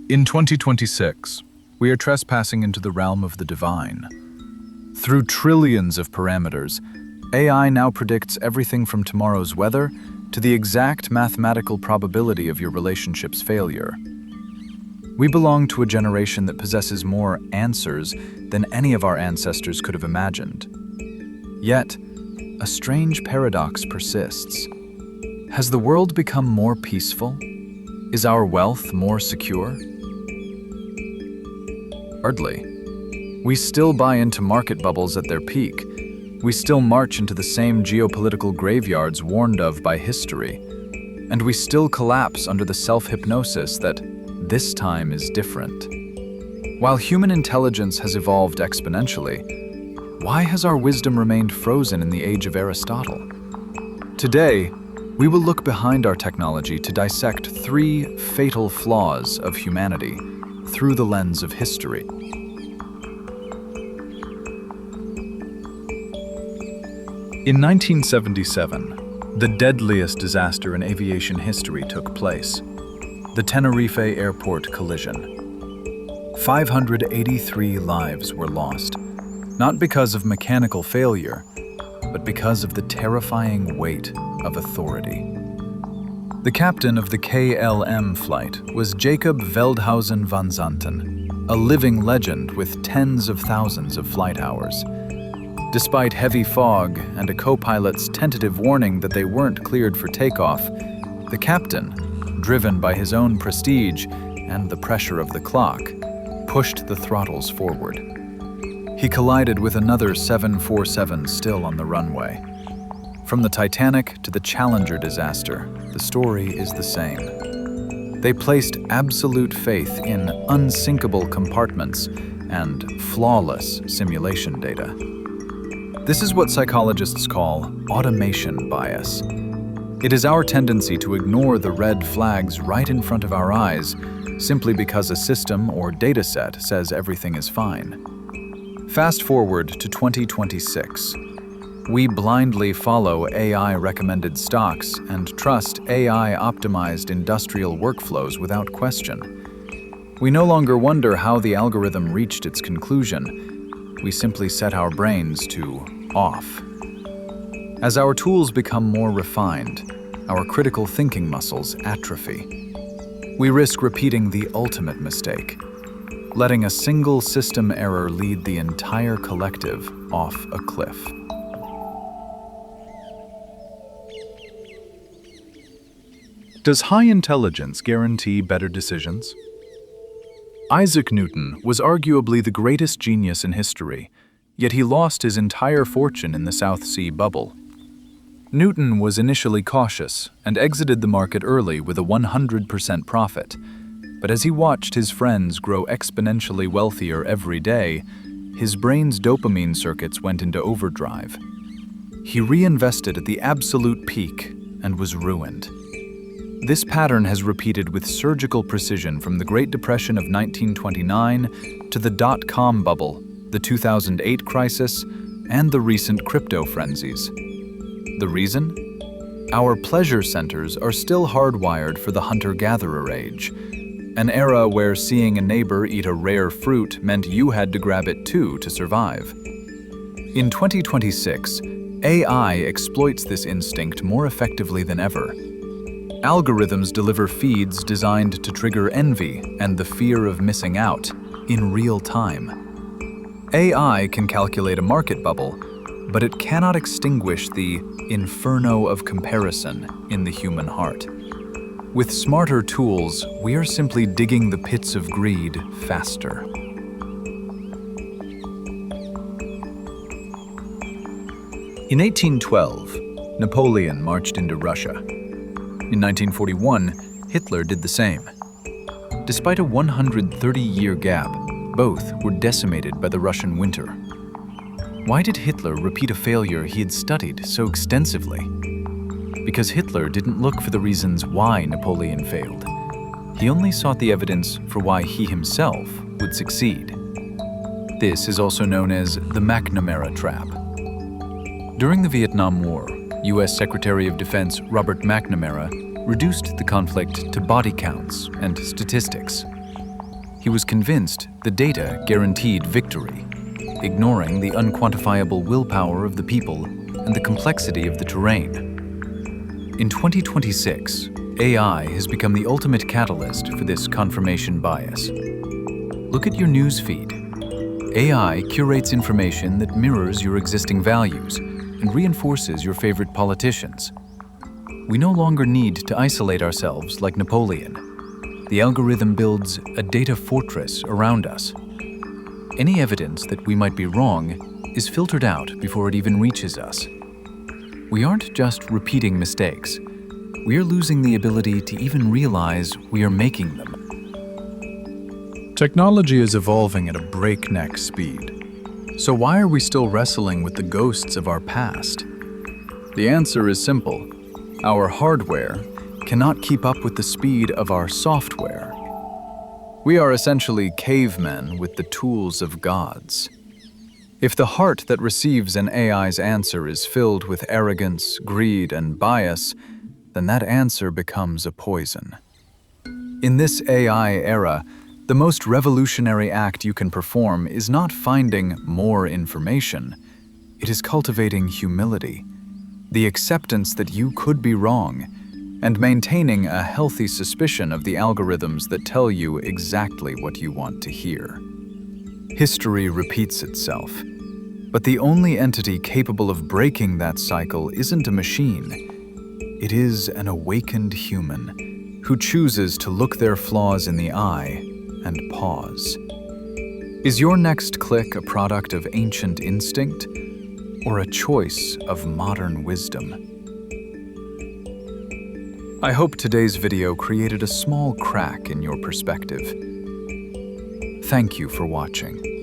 In 2026, we are trespassing into the realm of the divine. Through trillions of parameters, AI now predicts everything from tomorrow's weather to the exact mathematical probability of your relationship's failure. We belong to a generation that possesses more answers than any of our ancestors could have imagined. Yet, a strange paradox persists. Has the world become more peaceful? Is our wealth more secure? Hardly. We still buy into market bubbles at their peak. We still march into the same geopolitical graveyards warned of by history. And we still collapse under the self-hypnosis that this time is different. While human intelligence has evolved exponentially, why has our wisdom remained frozen in the age of Aristotle? Today, we will look behind our technology to dissect 3 fatal flaws of humanity through the lens of history. In 1977, the deadliest disaster in aviation history took place: the Tenerife Airport collision. 583 lives were lost, not because of mechanical failure, but because of the terrifying weight of authority. The captain of the KLM flight was Jacob Veldhuizen van Zanten, a living legend with tens of thousands of flight hours. Despite heavy fog and a co-pilot's tentative warning that they weren't cleared for takeoff, the captain, driven by his own prestige and the pressure of the clock, pushed the throttles forward. He collided with another 747 still on the runway. From the Titanic to the Challenger disaster, the story is the same. They placed absolute faith in unsinkable compartments and flawless simulation data. This is what psychologists call automation bias. It is our tendency to ignore the red flags right in front of our eyes simply because a system or dataset says everything is fine. Fast forward to 2026. We blindly follow AI-recommended stocks and trust AI-optimized industrial workflows without question. We no longer wonder how the algorithm reached its conclusion. We simply set our brains to off. As our tools become more refined, our critical thinking muscles atrophy. We risk repeating the ultimate mistake, letting a single system error lead the entire collective off a cliff. Does high intelligence guarantee better decisions? Isaac Newton was arguably the greatest genius in history, yet he lost his entire fortune in the South Sea bubble. Newton was initially cautious and exited the market early with a 100% profit. But as he watched his friends grow exponentially wealthier every day, his brain's dopamine circuits went into overdrive. He reinvested at the absolute peak and was ruined. This pattern has repeated with surgical precision from the Great Depression of 1929 to the dot-com bubble, the 2008 crisis, and the recent crypto frenzies. The reason? Our pleasure centers are still hardwired for the hunter-gatherer age, an era where seeing a neighbor eat a rare fruit meant you had to grab it too to survive. In 2026, AI exploits this instinct more effectively than ever. Algorithms deliver feeds designed to trigger envy and the fear of missing out in real time. AI can calculate a market bubble, but it cannot extinguish the inferno of comparison in the human heart. With smarter tools, we are simply digging the pits of greed faster. In 1812, Napoleon marched into Russia. In 1941, Hitler did the same. Despite a 130-year gap, both were decimated by the Russian winter. Why did Hitler repeat a failure he had studied so extensively? Because Hitler didn't look for the reasons why Napoleon failed. He only sought the evidence for why he himself would succeed. This is also known as the McNamara trap. During the Vietnam War, U.S. Secretary of Defense Robert McNamara reduced the conflict to body counts and statistics. He was convinced the data guaranteed victory, ignoring the unquantifiable willpower of the people and the complexity of the terrain. In 2026, AI has become the ultimate catalyst for this confirmation bias. Look at your news feed. AI curates information that mirrors your existing values and reinforces your favorite politicians. We no longer need to isolate ourselves like Napoleon. The algorithm builds a data fortress around us. Any evidence that we might be wrong is filtered out before it even reaches us. We aren't just repeating mistakes. We are losing the ability to even realize we are making them. Technology is evolving at a breakneck speed. So why are we still wrestling with the ghosts of our past? The answer is simple. Our hardware cannot keep up with the speed of our software. We are essentially cavemen with the tools of gods. If the heart that receives an AI's answer is filled with arrogance, greed, and bias, then that answer becomes a poison. In this AI era, the most revolutionary act you can perform is not finding more information. It is cultivating humility, the acceptance that you could be wrong, and maintaining a healthy suspicion of the algorithms that tell you exactly what you want to hear. History repeats itself, but the only entity capable of breaking that cycle isn't a machine. It is an awakened human who chooses to look their flaws in the eye and pause. Is your next click a product of ancient instinct or a choice of modern wisdom? I hope today's video created a small crack in your perspective. Thank you for watching.